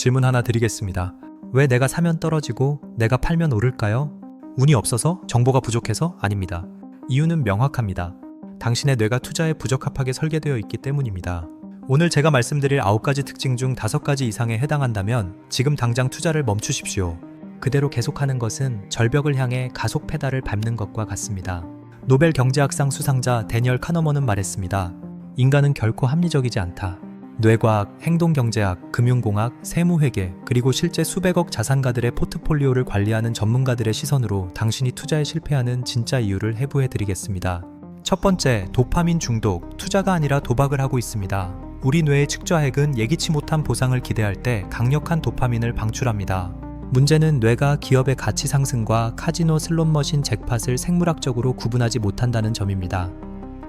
질문 하나 드리겠습니다. 왜 내가 사면 떨어지고 내가 팔면 오를까요? 운이 없어서? 정보가 부족해서? 아닙니다. 이유는 명확합니다. 당신의 뇌가 투자에 부적합하게 설계되어 있기 때문입니다. 오늘 제가 말씀드릴 9가지 특징 중 5가지 이상에 해당한다면 지금 당장 투자를 멈추십시오. 그대로 계속하는 것은 절벽을 향해 가속 페달을 밟는 것과 같습니다. 노벨 경제학상 수상자 데니얼 카너먼은 말했습니다. 인간은 결코 합리적이지 않다. 뇌과학, 행동경제학, 금융공학, 세무회계, 그리고 실제 수백억 자산가들의 포트폴리오를 관리하는 전문가들의 시선으로 당신이 투자에 실패하는 진짜 이유를 해부해 드리겠습니다. 첫 번째, 도파민 중독, 투자가 아니라 도박을 하고 있습니다. 우리 뇌의 측좌핵은 예기치 못한 보상을 기대할 때 강력한 도파민을 방출합니다. 문제는 뇌가 기업의 가치 상승과 카지노 슬롯머신 잭팟을 생물학적으로 구분하지 못한다는 점입니다.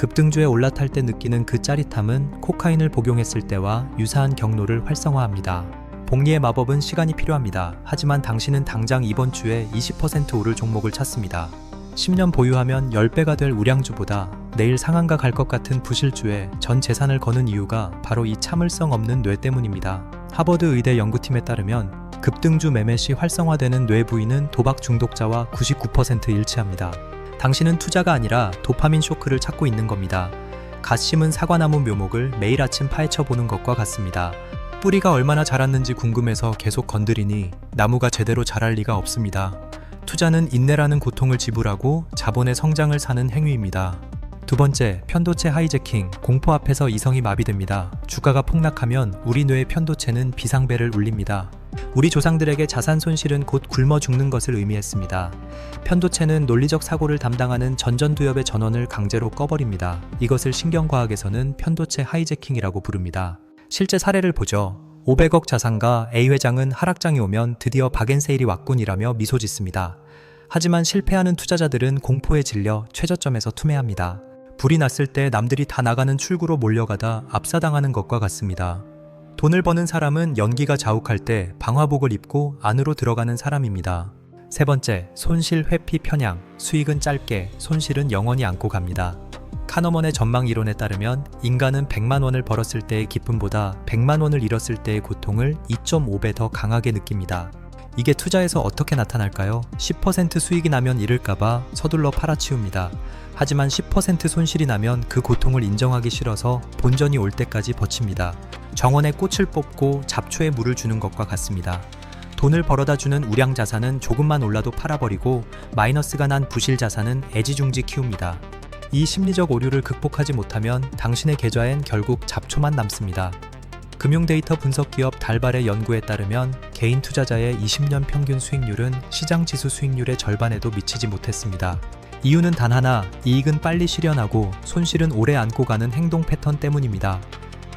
급등주에 올라탈 때 느끼는 그 짜릿함은 코카인을 복용했을 때와 유사한 경로를 활성화합니다. 복리의 마법은 시간이 필요합니다. 하지만 당신은 당장 이번 주에 20% 오를 종목을 찾습니다. 10년 보유하면 10배가 될 우량주보다 내일 상한가 갈 것 같은 부실주에 전 재산을 거는 이유가 바로 이 참을성 없는 뇌 때문입니다. 하버드 의대 연구팀에 따르면 급등주 매매 시 활성화되는 뇌 부위는 도박 중독자와 99% 일치합니다. 당신은 투자가 아니라 도파민 쇼크를 찾고 있는 겁니다. 갓 심은 사과나무 묘목을 매일 아침 파헤쳐 보는 것과 같습니다. 뿌리가 얼마나 자랐는지 궁금해서 계속 건드리니 나무가 제대로 자랄 리가 없습니다. 투자는 인내라는 고통을 지불하고 자본의 성장을 사는 행위입니다. 두 번째, 편도체 하이제킹, 공포 앞에서 이성이 마비됩니다. 주가가 폭락하면 우리 뇌의 편도체는 비상벨을 울립니다. 우리 조상들에게 자산 손실은 곧 굶어 죽는 것을 의미했습니다. 편도체는 논리적 사고를 담당하는 전전두엽의 전원을 강제로 꺼버립니다. 이것을 신경과학에서는 편도체 하이제킹이라고 부릅니다. 실제 사례를 보죠. 500억 자산가 A 회장은 하락장이 오면 드디어 박앤세일이 왔군이라며 미소 짓습니다. 하지만 실패하는 투자자들은 공포에 질려 최저점에서 투매합니다. 불이 났을 때 남들이 다 나가는 출구로 몰려가다 압사당하는 것과 같습니다. 돈을 버는 사람은 연기가 자욱할 때 방화복을 입고 안으로 들어가는 사람입니다. 세 번째, 손실 회피 편향, 수익은 짧게, 손실은 영원히 안고 갑니다. 카너먼의 전망 이론에 따르면 인간은 100만 원을 벌었을 때의 기쁨보다 100만 원을 잃었을 때의 고통을 2.5배 더 강하게 느낍니다. 이게 투자에서 어떻게 나타날까요? 10% 수익이 나면 잃을까봐 서둘러 팔아치웁니다. 하지만 10% 손실이 나면 그 고통을 인정하기 싫어서 본전이 올 때까지 버팁니다. 정원에 꽃을 뽑고 잡초에 물을 주는 것과 같습니다. 돈을 벌어다 주는 우량 자산은 조금만 올라도 팔아버리고 마이너스가 난 부실 자산은 애지중지 키웁니다. 이 심리적 오류를 극복하지 못하면 당신의 계좌엔 결국 잡초만 남습니다. 금융 데이터 분석 기업 달발의 연구에 따르면 개인 투자자의 20년 평균 수익률은 시장 지수 수익률의 절반에도 미치지 못했습니다. 이유는 단 하나, 이익은 빨리 실현하고 손실은 오래 안고 가는 행동 패턴 때문입니다.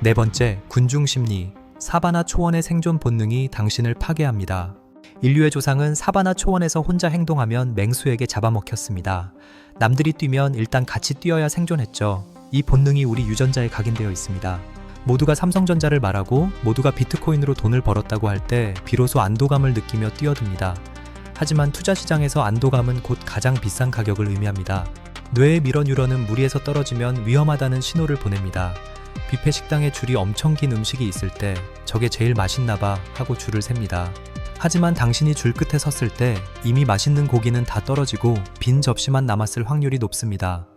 네 번째, 군중 심리. 사바나 초원의 생존 본능이 당신을 파괴합니다. 인류의 조상은 사바나 초원에서 혼자 행동하면 맹수에게 잡아먹혔습니다. 남들이 뛰면 일단 같이 뛰어야 생존했죠. 이 본능이 우리 유전자에 각인되어 있습니다. 모두가 삼성전자를 말하고 모두가 비트코인으로 돈을 벌었다고 할 때 비로소 안도감을 느끼며 뛰어듭니다. 하지만 투자 시장에서 안도감은 곧 가장 비싼 가격을 의미합니다. 뇌의 미러 뉴런은 무리에서 떨어지면 위험하다는 신호를 보냅니다. 뷔페 식당에 줄이 엄청 긴 음식이 있을 때 저게 제일 맛있나 봐 하고 줄을 셉니다. 하지만 당신이 줄 끝에 섰을 때 이미 맛있는 고기는 다 떨어지고 빈 접시만 남았을 확률이 높습니다.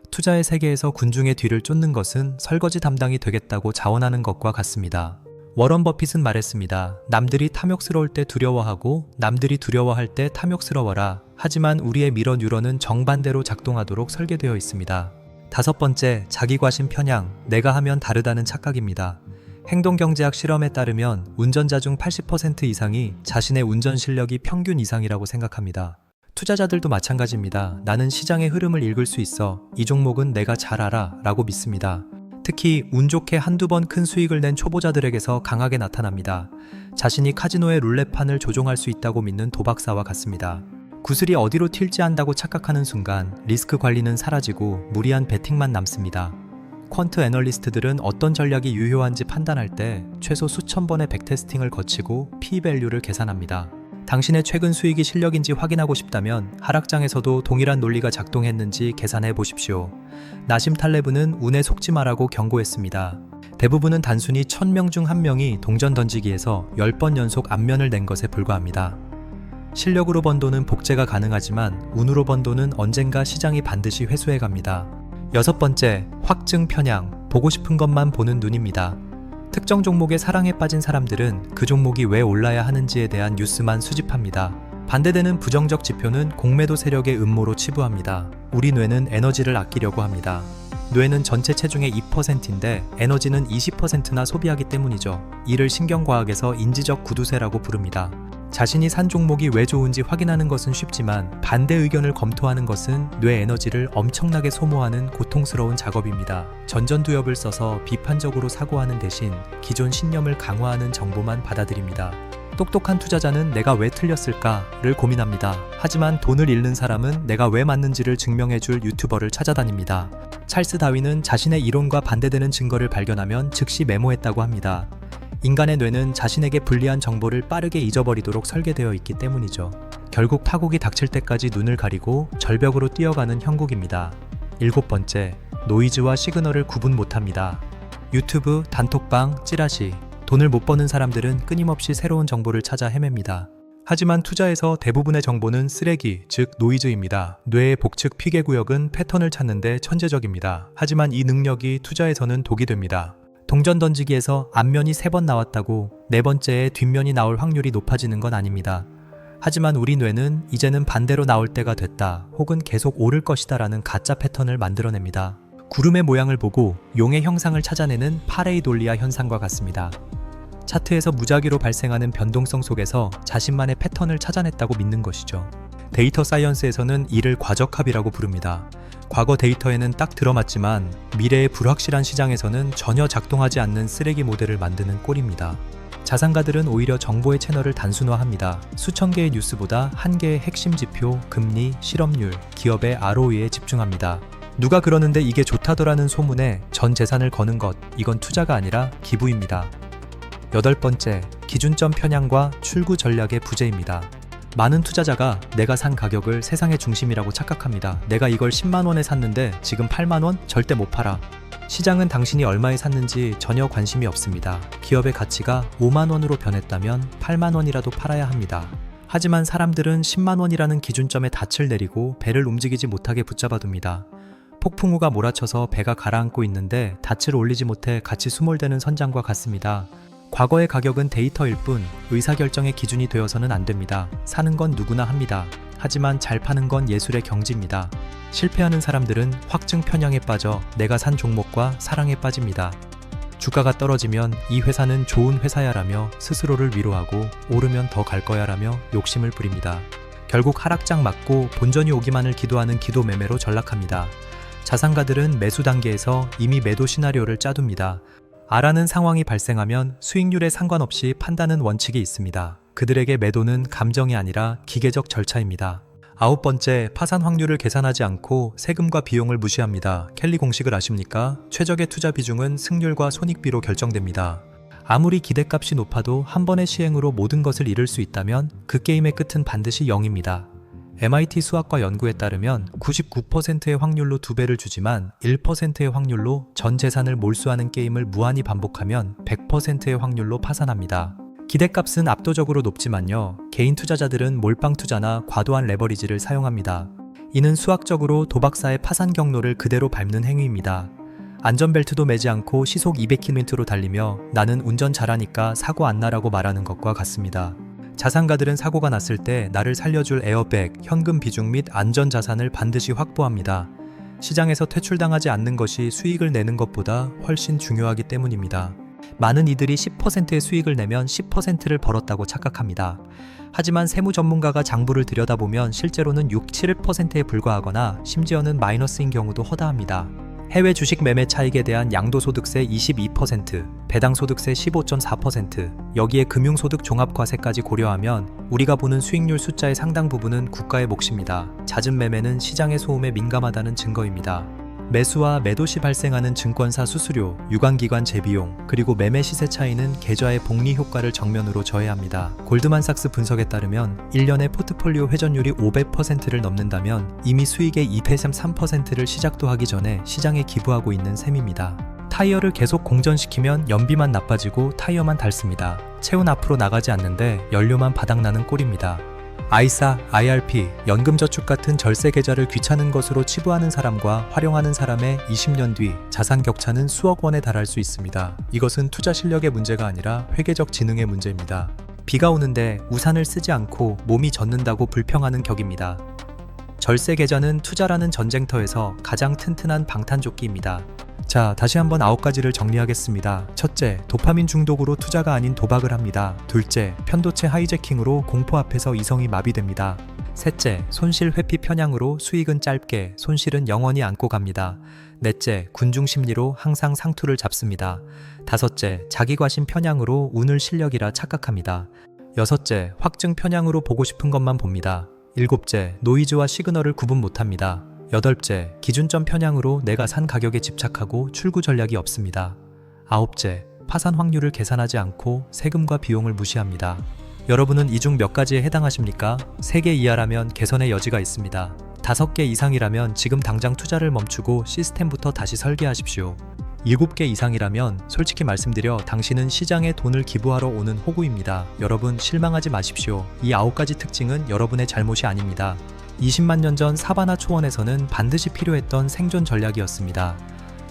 투자의 세계에서 군중의 뒤를 쫓는 것은 설거지 담당이 되겠다고 자원하는 것과 같습니다. 워런 버핏은 말했습니다. 남들이 탐욕스러울 때 두려워하고 남들이 두려워할 때 탐욕스러워라. 하지만 우리의 미러 뉴런은 정반대로 작동하도록 설계되어 있습니다. 다섯 번째, 자기과신 편향, 내가 하면 다르다는 착각입니다. 행동경제학 실험에 따르면 운전자 중 80% 이상이 자신의 운전 실력이 평균 이상이라고 생각합니다. 투자자들도 마찬가지입니다. 나는 시장의 흐름을 읽을 수 있어. 이 종목은 내가 잘 알아. 라고 믿습니다. 특히 운 좋게 한두 번 큰 수익을 낸 초보자들에게서 강하게 나타납니다. 자신이 카지노의 룰렛판을 조종할 수 있다고 믿는 도박사와 같습니다. 구슬이 어디로 튈지 안다고 착각하는 순간 리스크 관리는 사라지고 무리한 베팅만 남습니다. 퀀트 애널리스트들은 어떤 전략이 유효한지 판단할 때 최소 수천 번의 백테스팅을 거치고 P-밸류를 계산합니다. 당신의 최근 수익이 실력인지 확인하고 싶다면 하락장에서도 동일한 논리가 작동했는지 계산해 보십시오. 나심 탈레브는 운에 속지 마라고 경고했습니다. 대부분은 단순히 1000명 중 1명이 동전 던지기에서 10번 연속 앞면을 낸 것에 불과합니다. 실력으로 번 돈은 복제가 가능하지만 운으로 번 돈은 언젠가 시장이 반드시 회수해 갑니다. 6번째, 확증 편향, 보고 싶은 것만 보는 눈입니다. 특정 종목의 사랑에 빠진 사람들은 그 종목이 왜 올라야 하는지에 대한 뉴스만 수집합니다. 반대되는 부정적 지표는 공매도 세력의 음모로 치부합니다. 우리 뇌는 에너지를 아끼려고 합니다. 뇌는 전체 체중의 2%인데 에너지는 20%나 소비하기 때문이죠. 이를 신경과학에서 인지적 구두쇠라고 부릅니다. 자신이 산 종목이 왜 좋은지 확인하는 것은 쉽지만 반대 의견을 검토하는 것은 뇌 에너지를 엄청나게 소모하는 고통스러운 작업입니다. 전전두엽을 써서 비판적으로 사고하는 대신 기존 신념을 강화하는 정보만 받아들입니다. 똑똑한 투자자는 내가 왜 틀렸을까를 고민합니다. 하지만 돈을 잃는 사람은 내가 왜 맞는지를 증명해줄 유튜버를 찾아다닙니다. 찰스 다윈은 자신의 이론과 반대되는 증거를 발견하면 즉시 메모했다고 합니다. 인간의 뇌는 자신에게 불리한 정보를 빠르게 잊어버리도록 설계되어 있기 때문이죠. 결국 파국이 닥칠 때까지 눈을 가리고 절벽으로 뛰어가는 형국입니다. 7번째, 노이즈와 시그널을 구분 못합니다. 유튜브, 단톡방, 찌라시, 돈을 못 버는 사람들은 끊임없이 새로운 정보를 찾아 헤맵니다. 하지만 투자에서 대부분의 정보는 쓰레기, 즉 노이즈입니다. 뇌의 복측 피계구역은 패턴을 찾는데 천재적입니다. 하지만 이 능력이 투자에서는 독이 됩니다. 동전 던지기에서 앞면이 3번 나왔다고 4번째에 뒷면이 나올 확률이 높아지는 건 아닙니다. 하지만 우리 뇌는 이제는 반대로 나올 때가 됐다, 혹은 계속 오를 것이다 라는 가짜 패턴을 만들어냅니다. 구름의 모양을 보고 용의 형상을 찾아내는 파레이돌리아 현상과 같습니다. 차트에서 무작위로 발생하는 변동성 속에서 자신만의 패턴을 찾아냈다고 믿는 것이죠. 데이터 사이언스에서는 이를 과적합이라고 부릅니다. 과거 데이터에는 딱 들어맞지만 미래의 불확실한 시장에서는 전혀 작동하지 않는 쓰레기 모델을 만드는 꼴입니다. 자산가들은 오히려 정보의 채널을 단순화합니다. 수천 개의 뉴스보다 한 개의 핵심 지표, 금리, 실업률, 기업의 ROE에 집중합니다. 누가 그러는데 이게 좋다더라는 소문에 전 재산을 거는 것, 이건 투자가 아니라 기부입니다. 8번째, 기준점 편향과 출구 전략의 부재입니다. 많은 투자자가 내가 산 가격을 세상의 중심이라고 착각합니다. 내가 이걸 10만 원에 샀는데 지금 8만 원? 절대 못 팔아. 시장은 당신이 얼마에 샀는지 전혀 관심이 없습니다. 기업의 가치가 5만 원으로 변했다면 8만 원이라도 팔아야 합니다. 하지만 사람들은 10만 원이라는 기준점에 닻을 내리고 배를 움직이지 못하게 붙잡아둡니다. 폭풍우가 몰아쳐서 배가 가라앉고 있는데 닻을 올리지 못해 같이 수몰되는 선장과 같습니다. 과거의 가격은 데이터일 뿐 의사결정의 기준이 되어서는 안 됩니다. 사는 건 누구나 합니다. 하지만 잘 파는 건 예술의 경지입니다. 실패하는 사람들은 확증 편향에 빠져 내가 산 종목과 사랑에 빠집니다. 주가가 떨어지면 이 회사는 좋은 회사야라며 스스로를 위로하고 오르면 더 갈 거야라며 욕심을 부립니다. 결국 하락장 맞고 본전이 오기만을 기도하는 기도 매매로 전락합니다. 자산가들은 매수 단계에서 이미 매도 시나리오를 짜둡니다. 알아는 상황이 발생하면 수익률에 상관없이 판다는 원칙이 있습니다. 그들에게 매도는 감정이 아니라 기계적 절차입니다. 9번째, 파산 확률을 계산하지 않고 세금과 비용을 무시합니다. 켈리 공식을 아십니까? 최적의 투자 비중은 승률과 손익비로 결정됩니다. 아무리 기대값이 높아도 한 번의 시행으로 모든 것을 잃을 수 있다면 그 게임의 끝은 반드시 0입니다. MIT 수학과 연구에 따르면 99%의 확률로 2배를 주지만 1%의 확률로 전 재산을 몰수하는 게임을 무한히 반복하면 100%의 확률로 파산합니다. 기대값은 압도적으로 높지만요. 개인 투자자들은 몰빵 투자나 과도한 레버리지를 사용합니다. 이는 수학적으로 도박사의 파산 경로를 그대로 밟는 행위입니다. 안전벨트도 매지 않고 시속 200km로 달리며 나는 운전 잘하니까 사고 안 나라고 말하는 것과 같습니다. 자산가들은 사고가 났을 때 나를 살려줄 에어백, 현금 비중 및 안전자산을 반드시 확보합니다. 시장에서 퇴출당하지 않는 것이 수익을 내는 것보다 훨씬 중요하기 때문입니다. 많은 이들이 10%의 수익을 내면 10%를 벌었다고 착각합니다. 하지만 세무 전문가가 장부를 들여다보면 실제로는 6, 7%에 불과하거나 심지어는 마이너스인 경우도 허다합니다. 해외 주식 매매 차익에 대한 양도소득세 22%, 배당소득세 15.4%, 여기에 금융소득 종합과세까지 고려하면 우리가 보는 수익률 숫자의 상당 부분은 국가의 몫입니다. 잦은 매매는 시장의 소음에 민감하다는 증거입니다. 매수와 매도 시 발생하는 증권사 수수료, 유관기관 재비용, 그리고 매매 시세 차이는 계좌의 복리 효과를 정면으로 저해합니다. 골드만삭스 분석에 따르면 1년에 포트폴리오 회전율이 500%를 넘는다면 이미 수익의 2패 3%를 시작도 하기 전에 시장에 기부하고 있는 셈입니다. 타이어를 계속 공전시키면 연비만 나빠지고 타이어만 닳습니다. 체온 앞으로 나가지 않는데 연료만 바닥나는 꼴입니다. 아이사, IRP, 연금저축 같은 절세 계좌를 귀찮은 것으로 치부하는 사람과 활용하는 사람의 20년 뒤 자산 격차는 수억 원에 달할 수 있습니다. 이것은 투자 실력의 문제가 아니라 회계적 지능의 문제입니다. 비가 오는데 우산을 쓰지 않고 몸이 젖는다고 불평하는 격입니다. 절세 계좌는 투자라는 전쟁터에서 가장 튼튼한 방탄조끼입니다. 자, 다시 한번 9가지를 정리하겠습니다. 첫째, 도파민 중독으로 투자가 아닌 도박을 합니다. 둘째, 편도체 하이제킹으로 공포 앞에서 이성이 마비됩니다. 셋째, 손실 회피 편향으로 수익은 짧게, 손실은 영원히 안고 갑니다. 넷째, 군중 심리로 항상 상투를 잡습니다. 다섯째, 자기과신 편향으로 운을 실력이라 착각합니다. 여섯째, 확증 편향으로 보고 싶은 것만 봅니다. 일곱째, 노이즈와 시그널을 구분 못합니다. 여덟째, 기준점 편향으로 내가 산 가격에 집착하고 출구 전략이 없습니다. 아홉째, 파산 확률을 계산하지 않고 세금과 비용을 무시합니다. 여러분은 이 중 몇 가지에 해당하십니까? 3개 이하라면 개선의 여지가 있습니다. 5개 이상이라면 지금 당장 투자를 멈추고 시스템부터 다시 설계하십시오. 7개 이상이라면 솔직히 말씀드려 당신은 시장에 돈을 기부하러 오는 호구입니다. 여러분 실망하지 마십시오. 이 9가지 특징은 여러분의 잘못이 아닙니다. 20만 년 전 사바나 초원에서는 반드시 필요했던 생존 전략이었습니다.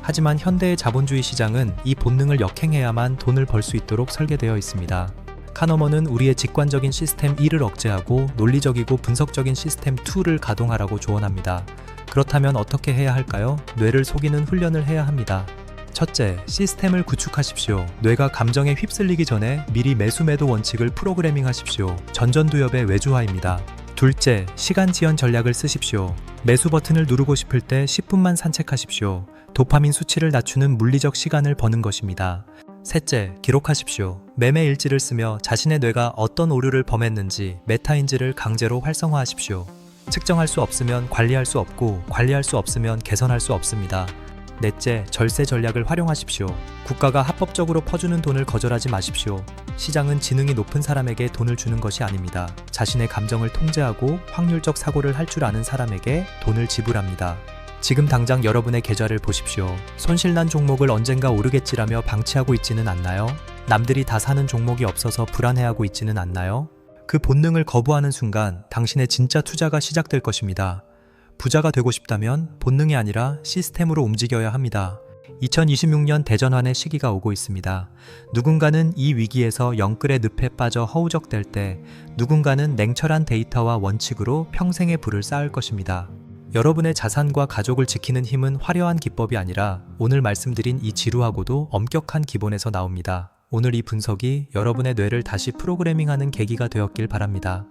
하지만 현대의 자본주의 시장은 이 본능을 역행해야만 돈을 벌 수 있도록 설계되어 있습니다. 카너먼은 우리의 직관적인 시스템 1을 억제하고 논리적이고 분석적인 시스템 2를 가동하라고 조언합니다. 그렇다면 어떻게 해야 할까요? 뇌를 속이는 훈련을 해야 합니다. 첫째, 시스템을 구축하십시오. 뇌가 감정에 휩쓸리기 전에 미리 매수 매도 원칙을 프로그래밍 하십시오. 전전두엽의 외주화입니다. 둘째, 시간 지연 전략을 쓰십시오. 매수 버튼을 누르고 싶을 때 10분만 산책하십시오. 도파민 수치를 낮추는 물리적 시간을 버는 것입니다. 셋째, 기록하십시오. 매매 일지를 쓰며 자신의 뇌가 어떤 오류를 범했는지 메타인지를 강제로 활성화하십시오. 측정할 수 없으면 관리할 수 없고 관리할 수 없으면 개선할 수 없습니다. 넷째, 절세 전략을 활용하십시오. 국가가 합법적으로 퍼주는 돈을 거절하지 마십시오. 시장은 지능이 높은 사람에게 돈을 주는 것이 아닙니다. 자신의 감정을 통제하고 확률적 사고를 할 줄 아는 사람에게 돈을 지불합니다. 지금 당장 여러분의 계좌를 보십시오. 손실난 종목을 언젠가 오르겠지라며 방치하고 있지는 않나요? 남들이 다 사는 종목이 없어서 불안해하고 있지는 않나요? 그 본능을 거부하는 순간 당신의 진짜 투자가 시작될 것입니다. 부자가 되고 싶다면 본능이 아니라 시스템으로 움직여야 합니다. 2026년 대전환의 시기가 오고 있습니다. 누군가는 이 위기에서 영끌의 늪에 빠져 허우적댈 때 누군가는 냉철한 데이터와 원칙으로 평생의 부를 쌓을 것입니다. 여러분의 자산과 가족을 지키는 힘은 화려한 기법이 아니라 오늘 말씀드린 이 지루하고도 엄격한 기본에서 나옵니다. 오늘 이 분석이 여러분의 뇌를 다시 프로그래밍하는 계기가 되었길 바랍니다.